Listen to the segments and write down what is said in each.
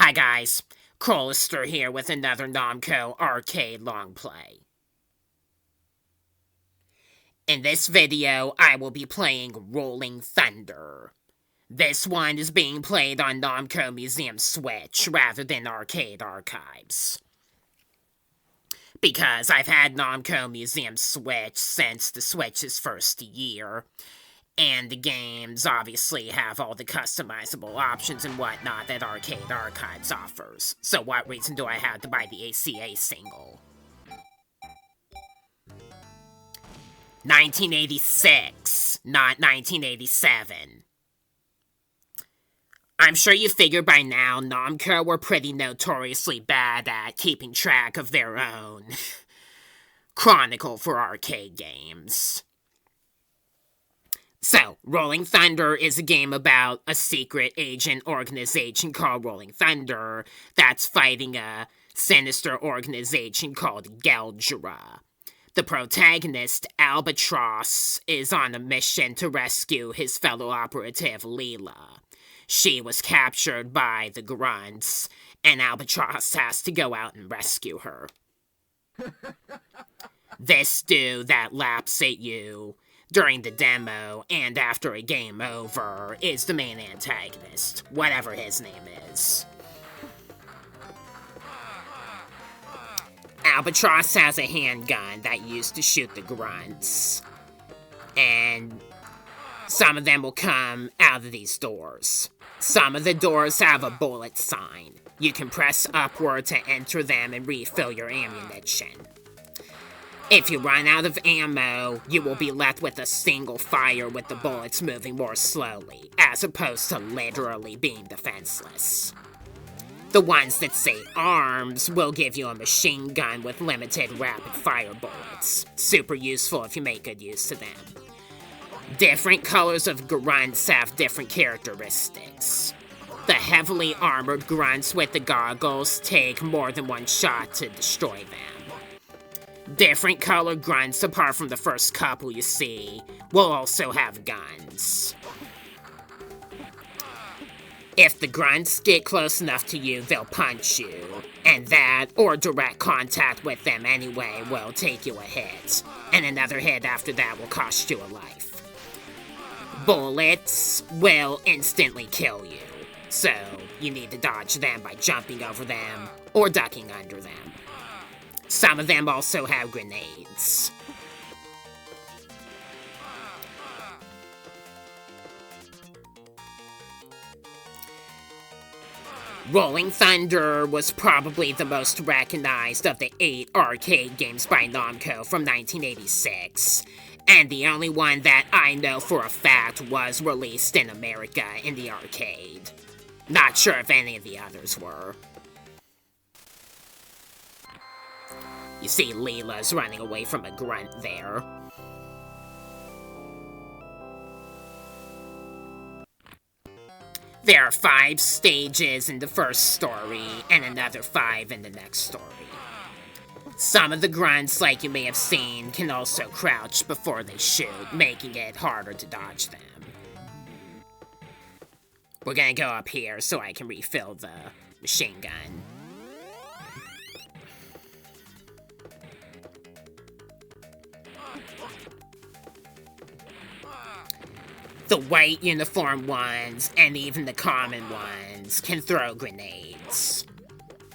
Hi guys, Crolister here with another Namco arcade long play. In this video, I will be playing Rolling Thunder. This one is being played on Namco Museum Switch rather than Arcade Archives. Because I've had Namco Museum Switch since the Switch's first year, and the games obviously have all the customizable options and whatnot that Arcade Archives offers. So what reason do I have to buy the ACA single? 1986, not 1987. I'm sure you figured by now Namco were pretty notoriously bad at keeping track of their own chronicle for arcade games. So, Rolling Thunder is a game about a secret agent organization called Rolling Thunder that's fighting a sinister organization called Geldra. The protagonist, Albatross, is on a mission to rescue his fellow operative, Leila. She was captured by the Grunts, and Albatross has to go out and rescue her. This dude that laps at you during the demo and after a game over is the main antagonist, whatever his name is. Albatross has a handgun that used to shoot the Grunts, and some of them will come out of these doors. Some of the doors have a bullet sign. You can press upward to enter them and refill your ammunition. If you run out of ammo, you will be left with a single fire with the bullets moving more slowly, as opposed to literally being defenseless. The ones that say arms will give you a machine gun with limited rapid-fire bullets. Super useful if you make good use of them. Different colors of Grunts have different characteristics. The heavily armored Grunts with the goggles take more than one shot to destroy them. Different colored Grunts, apart from the first couple you see, will also have guns. If the Grunts get close enough to you, they'll punch you, and that, or direct contact with them anyway, will take you a hit, and another hit after that will cost you a life. Bullets will instantly kill you, so you need to dodge them by jumping over them or ducking under them. Some of them also have grenades. Rolling Thunder was probably the most recognized of the 8 arcade games by Namco from 1986, and the only one that I know for a fact was released in America in the arcade. Not sure if any of the others were. You see Leila's running away from a grunt there. There are 5 stages in the first story, and another 5 in the next story. Some of the Grunts, like you may have seen, can also crouch before they shoot, making it harder to dodge them. We're gonna go up here so I can refill the machine gun. The white uniform ones, and even the common ones, can throw grenades.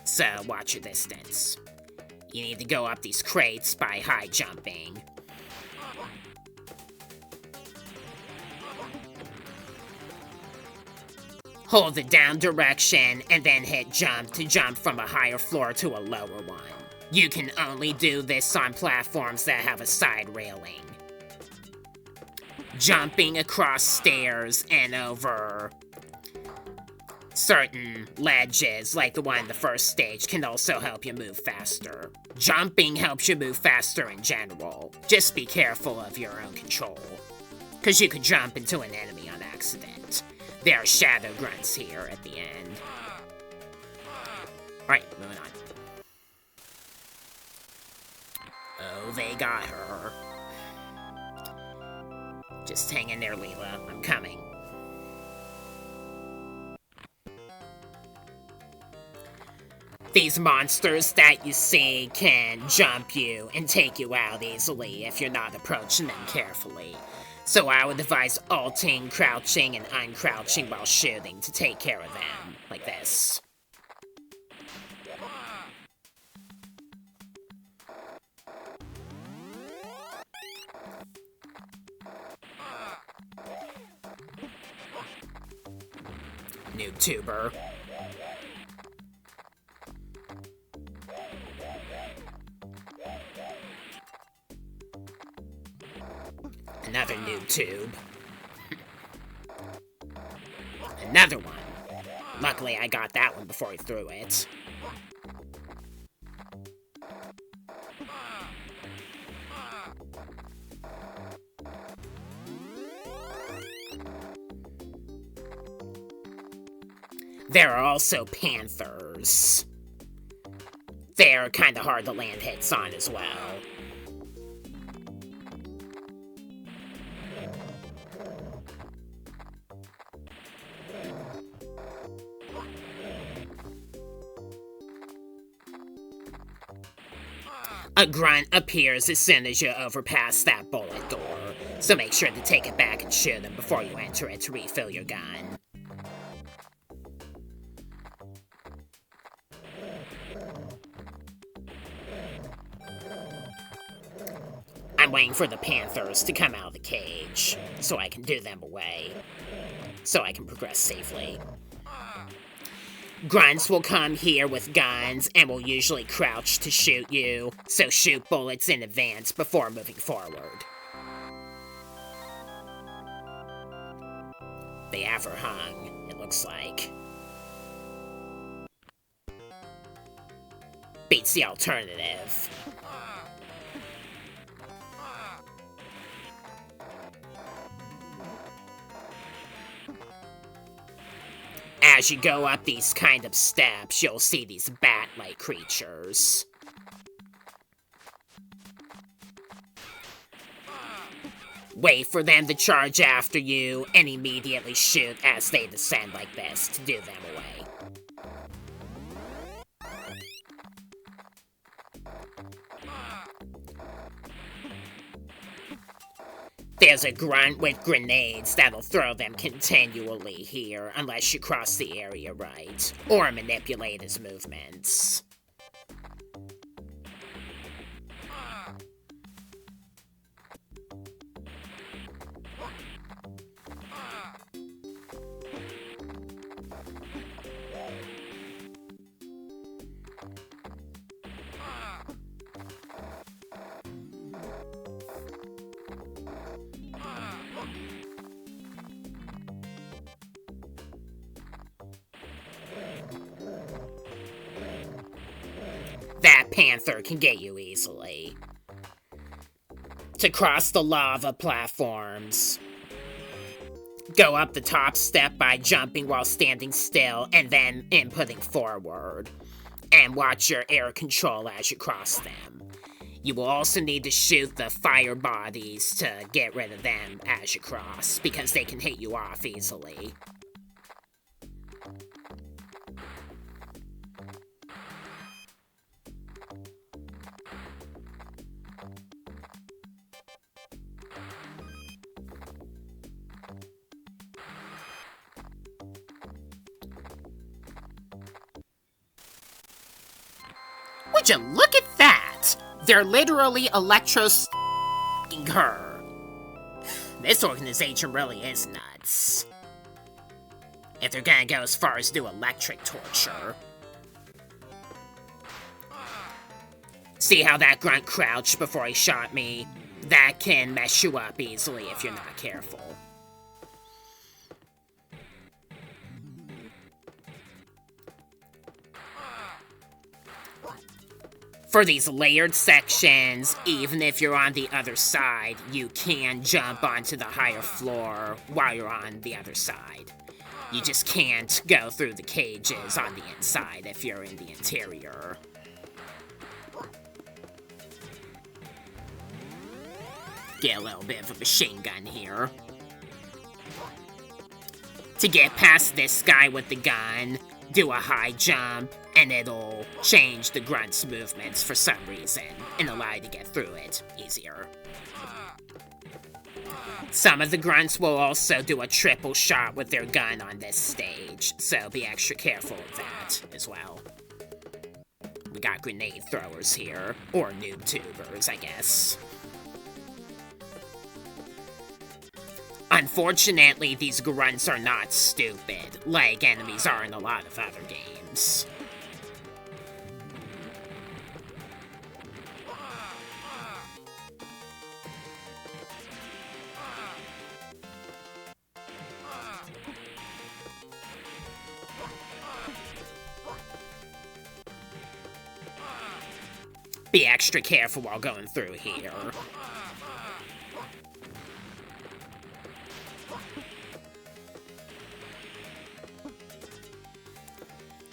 So watch your distance. You need to go up these crates by high jumping. Hold the down direction and then hit jump to jump from a higher floor to a lower one. You can only do this on platforms that have a side railing. Jumping across stairs and over certain ledges, like the one in the first stage, can also help you move faster. Jumping helps you move faster in general. Just be careful of your own control, because you could jump into an enemy on accident. There are shadow grunts here at the end. Alright, moving on. Oh, they got her. Just hang in there, Leila. I'm coming. These monsters that you see can jump you and take you out easily if you're not approaching them carefully. So I would advise alting, crouching, and uncrouching while shooting to take care of them, like this. NoobTuber. Another NoobTube. Another one. Luckily, I got that one before he threw it. There are also panthers. They're kind of hard to land hits on as well. A grunt appears as soon as you overpass that bullet door, so make sure to take it back and shoot him before you enter it to refill your gun. I'm waiting for the panthers to come out of the cage, so I can do them away, so I can progress safely. Grunts will come here with guns and will usually crouch to shoot you, so shoot bullets in advance before moving forward. They have her hung, it looks like. Beats the alternative. As you go up these kind of steps, you'll see these bat-like creatures. Wait for them to charge after you, and immediately shoot as they descend like this to do them away. There's a grunt with grenades that'll throw them continually here unless you cross the area right, or manipulate his movements. That panther can get you easily. To cross the lava platforms, go up the top step by jumping while standing still and then inputting forward. And watch your air control as you cross them. You will also need to shoot the fire bodies to get rid of them as you cross, because they can hit you off easily. Would you look at that? They're literally electro-ing her. This organization really is nuts. If they're gonna go as far as do electric torture. See how that grunt crouched before he shot me? That can mess you up easily if you're not careful. For these layered sections, even if you're on the other side, you can jump onto the higher floor while you're on the other side. You just can't go through the cages on the inside if you're in the interior. Get a little bit of a machine gun here. To get past this guy with the gun, do a high jump, and it'll change the grunt's movements for some reason, and allow you to get through it easier. Some of the grunts will also do a triple shot with their gun on this stage, so be extra careful of that as well. We got grenade throwers here, or noob tubers, I guess. Unfortunately, these grunts are not stupid, like enemies are in a lot of other games. Be extra careful while going through here.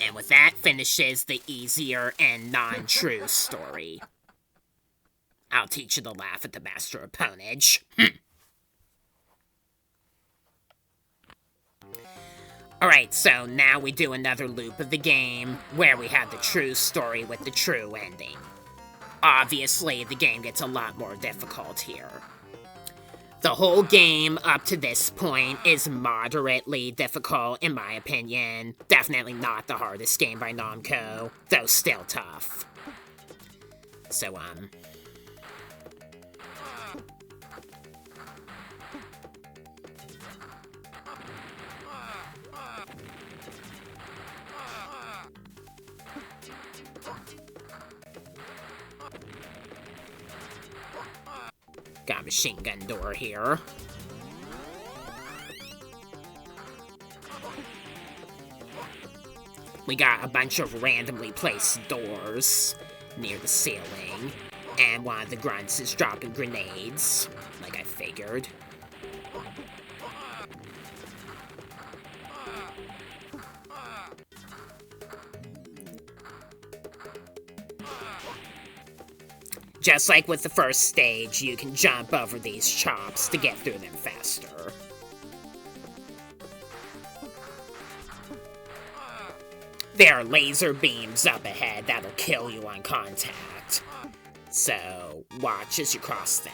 And with that finishes the easier and non-true story. I'll teach you to laugh at the master opponent. Alright, so now we do another loop of the game, where we have the true story with the true ending. Obviously, the game gets a lot more difficult here. The whole game up to this point is moderately difficult, in my opinion. Definitely not the hardest game by Namco, though still tough. So, got a machine gun door here. We got a bunch of randomly placed doors near the ceiling, and one of the grunts is dropping grenades, like I figured. Just like with the first stage, you can jump over these chops to get through them faster. There are laser beams up ahead that'll kill you on contact, so watch as you cross them.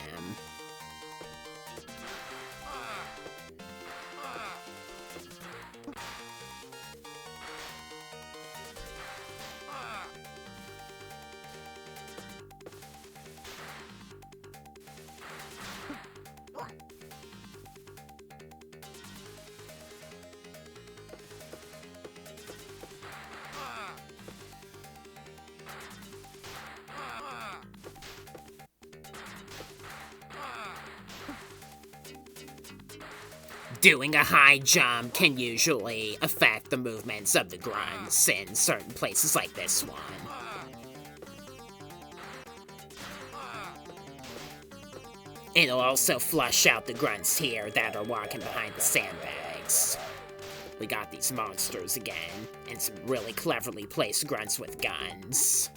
Doing a high jump can usually affect the movements of the grunts in certain places like this one. It'll also flush out the grunts here that are walking behind the sandbags. We got these monsters again, and some really cleverly placed grunts with guns.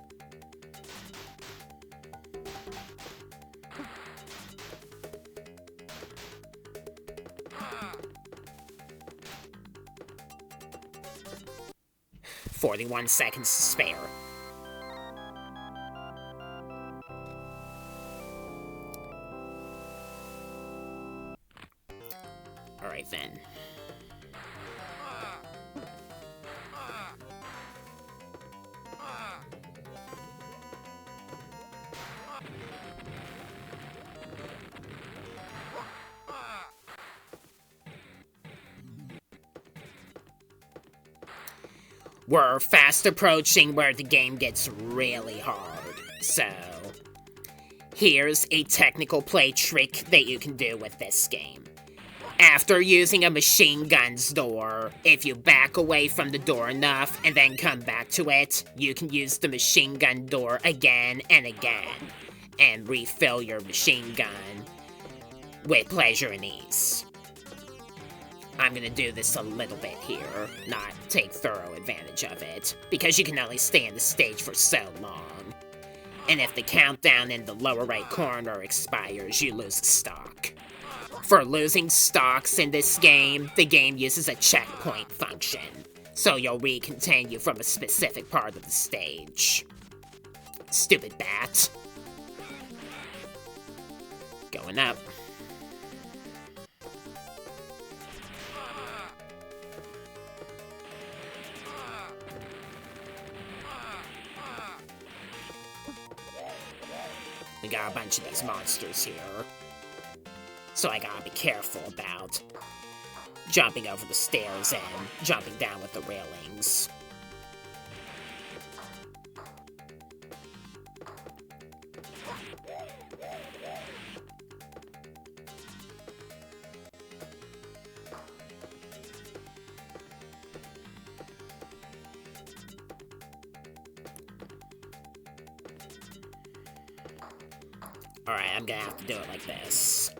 "41 seconds to spare." Alright then. We're fast approaching where the game gets really hard, so here's a technical play trick that you can do with this game. After using a machine gun's door, if you back away from the door enough and then come back to it, you can use the machine gun door again and again, and refill your machine gun with pleasure and ease. I'm gonna do this a little bit here, not take thorough advantage of it, because you can only stay in the stage for so long. And if the countdown in the lower right corner expires, you lose a stock. For losing stocks in this game, the game uses a checkpoint function. So you'll recontinue from a specific part of the stage. Stupid bat. Going up. We got a bunch of these monsters here. So I gotta be careful about jumping over the stairs and jumping down with the railings. Alright, I'm gonna have to do it like this.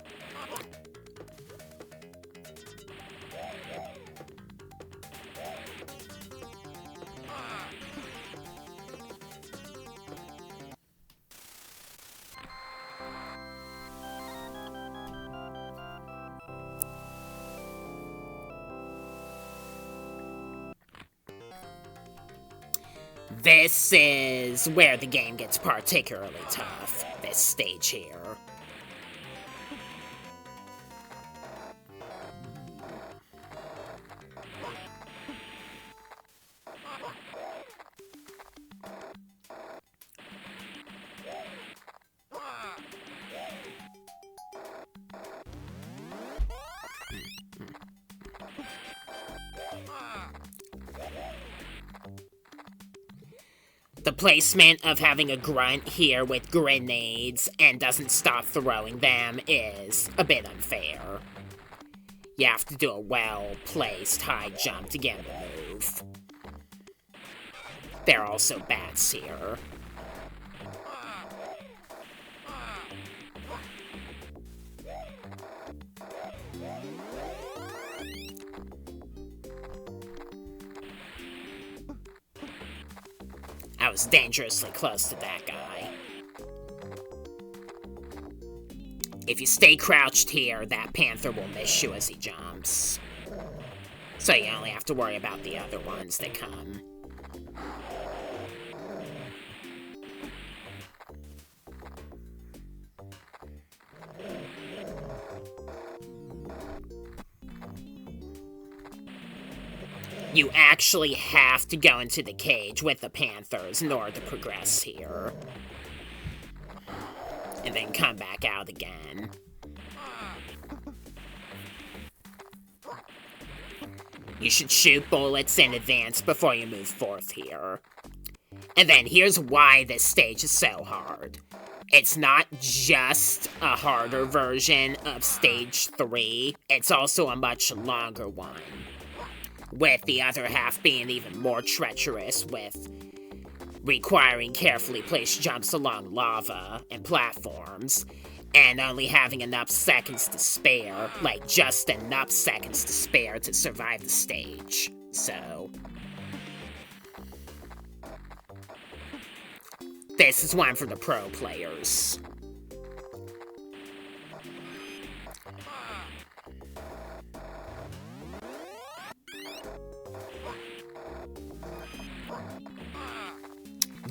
This is where the game gets particularly tough, this stage here. The placement of having a grunt here with grenades and doesn't stop throwing them is a bit unfair. You have to do a well-placed high jump to get him to move. There are also bats here. I was dangerously close to that guy. If you stay crouched here, that panther will miss you as he jumps. So you only have to worry about the other ones that come. You actually have to go into the cage with the panthers in order to progress here. And then come back out again. You should shoot bullets in advance before you move forth here. And then here's why this stage is so hard. It's not just a harder version of stage 3, it's also a much longer one. With the other half being even more treacherous, with requiring carefully placed jumps along lava and platforms, and only having enough seconds to spare, like just enough seconds to spare to survive the stage. So this is one for the pro players.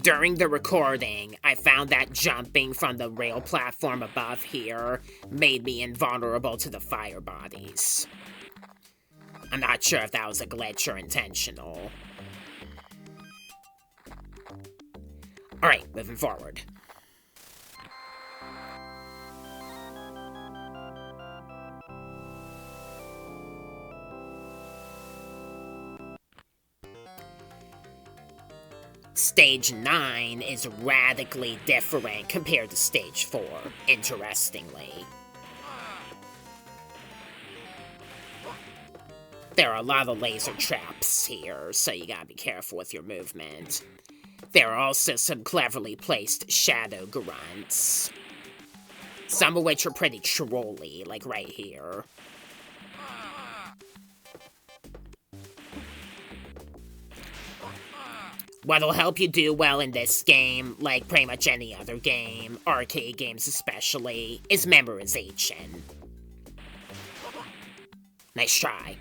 During the recording, I found that jumping from the rail platform above here made me invulnerable to the fire bodies. I'm not sure if that was a glitch or intentional. Alright, moving forward. Stage 9 is radically different compared to Stage 4, interestingly. There are a lot of laser traps here, so you gotta be careful with your movement. There are also some cleverly placed shadow grunts. Some of which are pretty trolly, like right here. What'll help you do well in this game, like pretty much any other game, arcade games especially, is memorization. Nice try.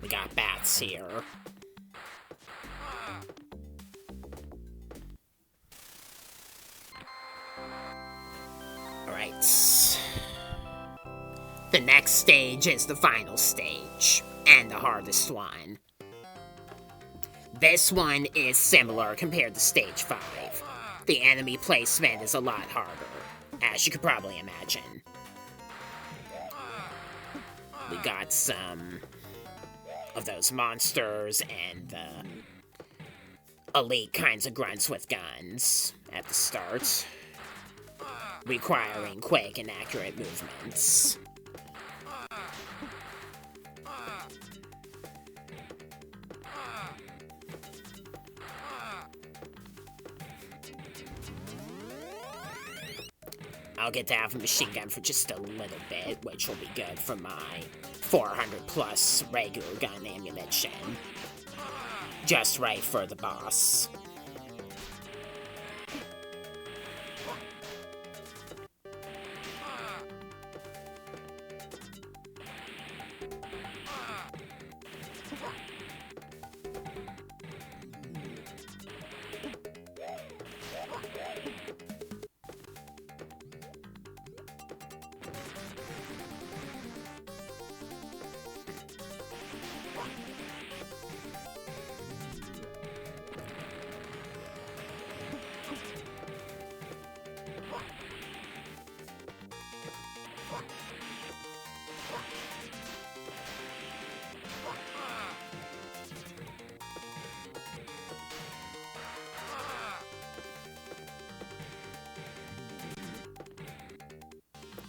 We got bats here. Alright. The next stage is the final stage, and the hardest one. This one is similar compared to stage 5. The enemy placement is a lot harder, as you could probably imagine. We got some of those monsters and the elite kinds of grunts with guns at the start, requiring quick and accurate movements. I'll get to have a machine gun for just a little bit, which will be good for my 400 plus regular gun ammunition. Just right for the boss.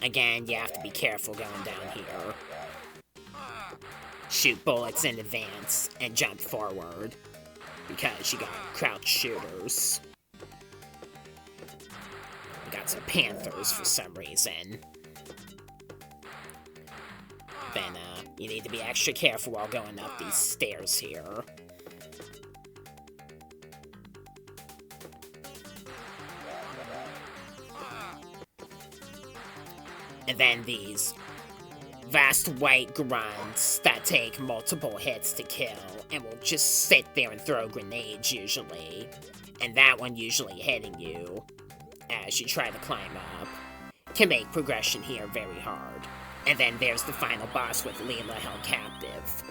Again, you have to be careful going down here. Shoot bullets in advance and jump forward, because you got crouch shooters. You got some panthers for some reason. Then, you need to be extra careful while going up these stairs here. And then these vast white grunts that take multiple hits to kill and will just sit there and throw grenades usually. And that one usually hitting you as you try to climb up can make progression here very hard. And then there's the final boss with Leila held captive.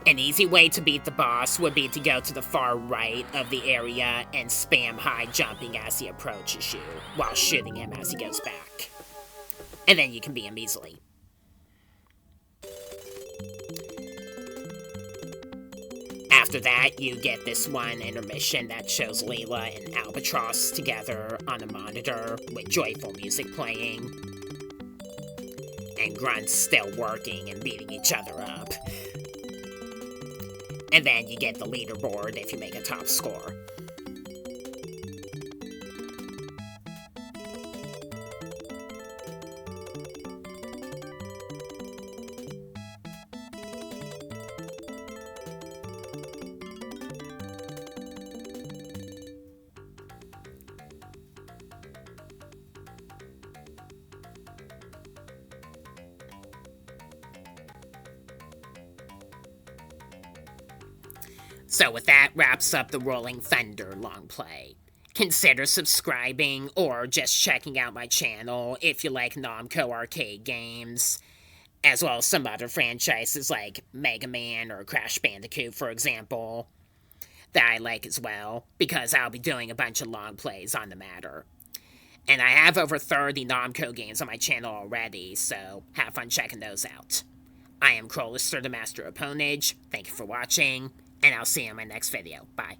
An easy way to beat the boss would be to go to the far right of the area and spam high jumping as he approaches you, while shooting him as he goes back. And then you can beat him easily. After that, you get this one intermission that shows Leila and Albatross together on a monitor with joyful music playing. And grunts still working and beating each other up. And then you get the leaderboard if you make a top score. So with that wraps up the Rolling Thunder long play. Consider subscribing or just checking out my channel if you like Namco arcade games, as well as some other franchises like Mega Man or Crash Bandicoot, for example. that I like as well, because I'll be doing a bunch of long plays on the matter. And I have over 30 Namco games on my channel already, so have fun checking those out. I am Crowlister, the Master of Ponage. Thank you for watching, and I'll see you in my next video. Bye.